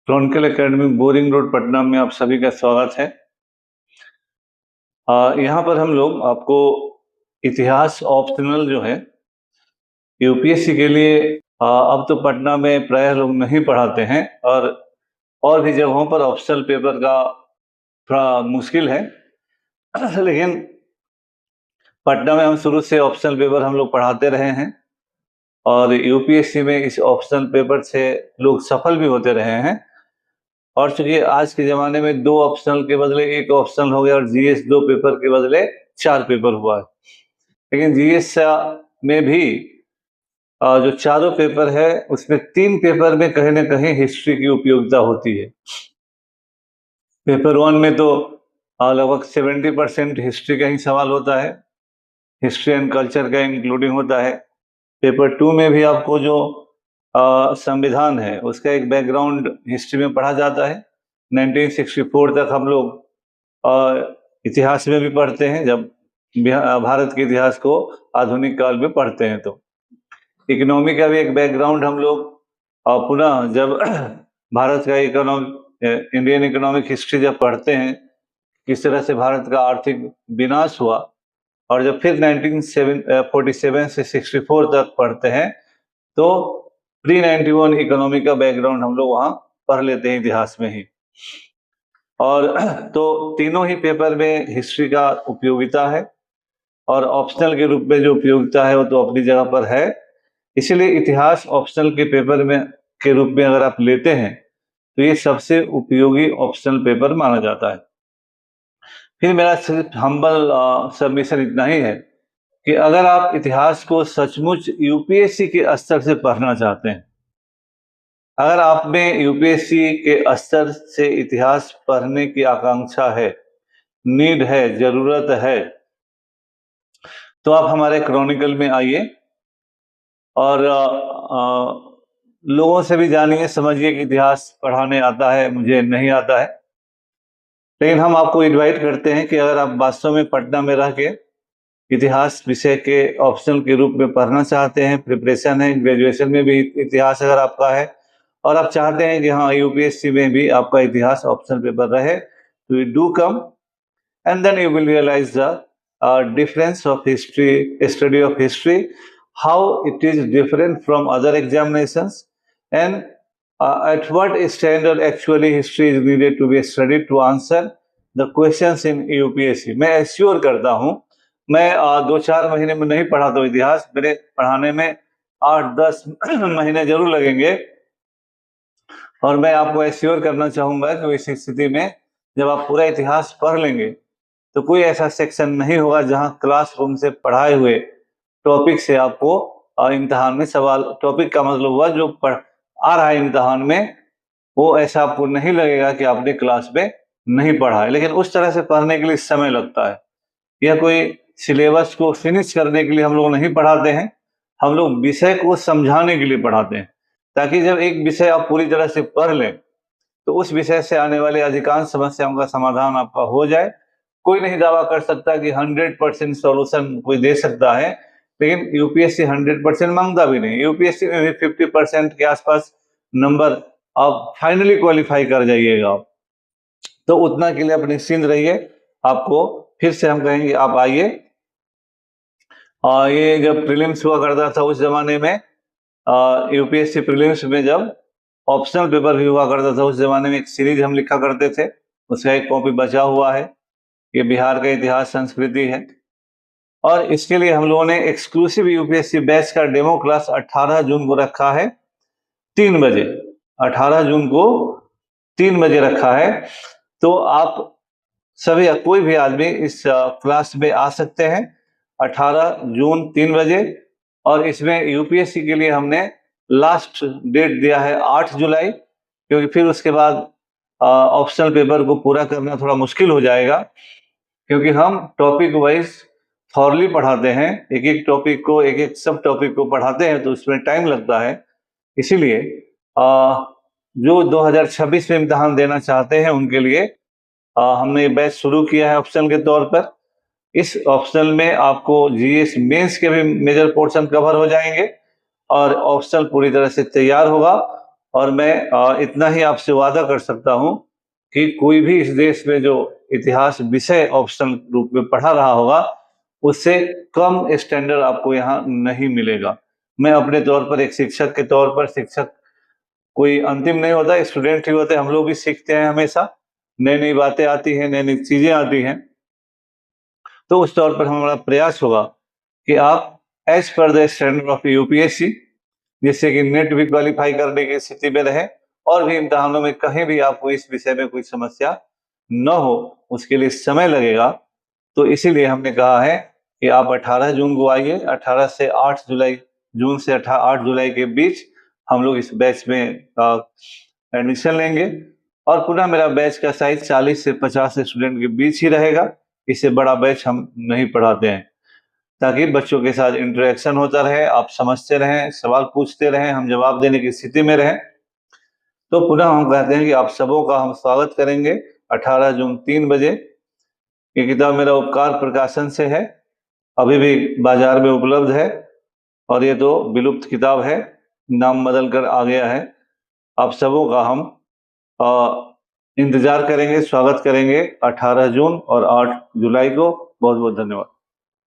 Chronicle academy boring road Patna में आप सभी का स्वागत है। यहाँ पर हम लोग आपको इतिहास ऑप्शनल जो है यूपीएससी के लिए अब तो पटना में प्रायः लोग नहीं पढ़ाते हैं और भी जगहों पर ऑप्शनल पेपर का थोड़ा मुश्किल है लेकिन पटना में हम शुरू से ऑप्शनल पेपर हम लोग पढ़ाते रहे हैं और यूपीएससी में इस ऑप्शनल पेपर से लोग सफल भी होते रहे हैं। और चूंकि आज के ज़माने में 2 ऑप्शनल के बदले 1 ऑप्शनल हो गया और जीएस 2 पेपर के बदले 4 पेपर हुआ है। लेकिन जीएस में भी जो चारों पेपर है उसमें 3 पेपर में कहीं ना कहीं हिस्ट्री की उपयोगिता होती है। पेपर 1 में तो लगभग 70% हिस्ट्री का ही सवाल होता है, हिस्ट्री एंड कल्चर का इंक्लूडिंग होता है। पेपर 2 में भी आपको जो संविधान है उसका एक बैकग्राउंड हिस्ट्री में पढ़ा जाता है। 1964 तक हम लोग इतिहास में भी पढ़ते हैं, जब भारत के इतिहास को आधुनिक काल में पढ़ते हैं तो इकोनॉमी का भी एक बैकग्राउंड हम लोग पुनः जब भारत का इंडियन इकोनॉमिक हिस्ट्री जब पढ़ते हैं, किस तरह से भारत का आर्थिक विनाश हुआ, और जब फिर 1947 से 64 तक पढ़ते हैं तो प्री 91 इकोनॉमी का बैकग्राउंड हम लोग वहाँ पढ़ लेते हैं इतिहास में ही। और तो तीनों ही पेपर में हिस्ट्री का उपयोगिता है और ऑप्शनल के रूप में जो उपयोगिता है वो तो अपनी जगह पर है। इसलिए इतिहास ऑप्शनल के पेपर में के रूप में अगर आप लेते हैं तो ये सबसे उपयोगी ऑप्शनल पेपर माना जाता है। फिर मेरा सिर्फ हम्बल सबमिशन इतना ही है कि अगर आप इतिहास को सचमुच यूपीएससी के स्तर से पढ़ना चाहते हैं, अगर आप में यूपीएससी के स्तर से इतिहास पढ़ने की आकांक्षा है, नीड है, जरूरत है, तो आप हमारे क्रॉनिकल में आइए और लोगों से भी जानिए, समझिए कि इतिहास पढ़ाने आता है, मुझे नहीं आता है। लेकिन हम आपको इनवाइट करते हैं कि अगर आप वास्तव में पटना में रह के इतिहास विषय के ऑप्शनल के रूप में पढ़ना चाहते हैं, प्रिपरेशन है, ग्रेजुएशन में भी इतिहास अगर आपका है और आप चाहते हैं कि हाँ यूपीएससी में भी आपका इतिहास ऑप्शनल पेपर रहे, तो you do come and then you will realise the difference of history, study of history, how it is different from other examinations, and at what standard actually history is needed to be studied to answer the questions in UPSC। मैं assure करता हूँ, मैं 2-4 महीने में नहीं पढ़ाता हूँ इतिहास, मेरे पढ़ाने में 8-10 महीने जरूर लगेंगे। और मैं आपको एश्योर करना चाहूँगा कि इस स्थिति में जब आप पूरा इतिहास पढ़ लेंगे तो कोई ऐसा सेक्शन नहीं होगा जहाँ क्लासरूम से पढ़ाए हुए टॉपिक से आपको इम्तिहान में सवाल, टॉपिक का मतलब हुआ जो आ रहा है इम्तिहान में, वो ऐसा आपको नहीं लगेगा कि आपने क्लास में नहीं पढ़ा है। लेकिन उस तरह से पढ़ने के लिए समय लगता है। यह कोई सिलेबस को फिनिश करने के लिए हम लोग नहीं पढ़ाते हैं, हम लोग विषय को समझाने के लिए पढ़ाते हैं, ताकि जब एक विषय आप पूरी तरह से पढ़ लें तो उस विषय से आने वाले अधिकांश समस्याओं का समाधान आपका हो जाए। कोई नहीं दावा कर सकता कि 100% सॉल्यूशन कोई दे सकता है, लेकिन यूपीएससी 100% मांगता भी नहीं। यूपीएससी में भी 50% के आसपास नंबर आप फाइनली क्वालिफाई कर जाइएगा, तो उतना के लिए आप निश्चिंत रहिए। आपको फिर से हम कहेंगे आप आइए। ये जब प्रीलिम्स हुआ करता था उस जमाने में, यूपीएससी प्रीलिम्स में जब ऑप्शनल पेपर भी हुआ करता था, उस जमाने में एक सीरीज हम लिखा करते थे, उसका एक कॉपी बचा हुआ है। ये बिहार का इतिहास संस्कृति है और इसके लिए हम लोगों ने एक्सक्लूसिव यूपीएससी बैच का डेमो क्लास 18 जून को रखा है 3 बजे। 18 जून को 3 बजे रखा है, तो आप सभी, कोई भी आदमी इस क्लास में आ सकते हैं 18 जून 3 बजे। और इसमें यूपीएससी के लिए हमने लास्ट डेट दिया है 8 जुलाई, क्योंकि फिर उसके बाद ऑप्शनल पेपर को पूरा करना थोड़ा मुश्किल हो जाएगा, क्योंकि हम टॉपिक वाइज थॉरली पढ़ाते हैं, एक एक टॉपिक को, एक एक सब टॉपिक को पढ़ाते हैं, तो उसमें टाइम लगता है। इसीलिए जो 2026 में इम्तिहान देना चाहते हैं उनके लिए हमने ये बैच शुरू किया है ऑप्शनल के तौर पर। इस ऑप्शनल में आपको जीएस मेंस के भी मेजर पोर्शन कवर हो जाएंगे और ऑप्शनल पूरी तरह से तैयार होगा और मैं इतना ही आपसे वादा कर सकता हूं कि कोई भी इस देश में जो इतिहास विषय ऑप्शनल रूप में पढ़ा रहा होगा उससे कम स्टैंडर्ड आपको यहाँ नहीं मिलेगा। मैं अपने तौर पर एक शिक्षक के तौर पर, शिक्षक कोई अंतिम नहीं होता, स्टूडेंट ही होते, हम लोग भी सीखते हैं हमेशा, नई नई बातें आती हैं, नई नई चीजें आती हैं। तो उस तौर पर हमारा प्रयास होगा कि आप as per the standard of UPSC, जिससे कि नेट भी क्वालिफाई करने की स्थिति में रहे और भी इम्तिहानों में कहीं भी आपको इस विषय में कोई समस्या न हो, उसके लिए समय लगेगा। तो इसीलिए हमने कहा है कि आप 18 जून को आइए। 18 से 8 जुलाई, जून से 8 जुलाई के बीच हम लोग इस बैच में एडमिशन लेंगे और पुनः मेरा बैच का साइज 40 से 50 स्टूडेंट के बीच ही रहेगा। इससे बड़ा बैच हम नहीं पढ़ाते हैं, ताकि बच्चों के साथ इंटरेक्शन होता रहे, आप समझते रहें, सवाल पूछते रहें, हम जवाब देने की स्थिति में रहें। तो पुनः हम कहते हैं कि आप सबों का हम स्वागत करेंगे 18 जून 3 बजे। ये किताब मेरा उपकार प्रकाशन से है, अभी भी बाजार में उपलब्ध है और ये तो विलुप्त किताब है, नाम बदल कर आ गया है। आप सबों का हम इंतजार करेंगे, स्वागत करेंगे 18 जून और 8 जुलाई को। बहुत बहुत धन्यवाद।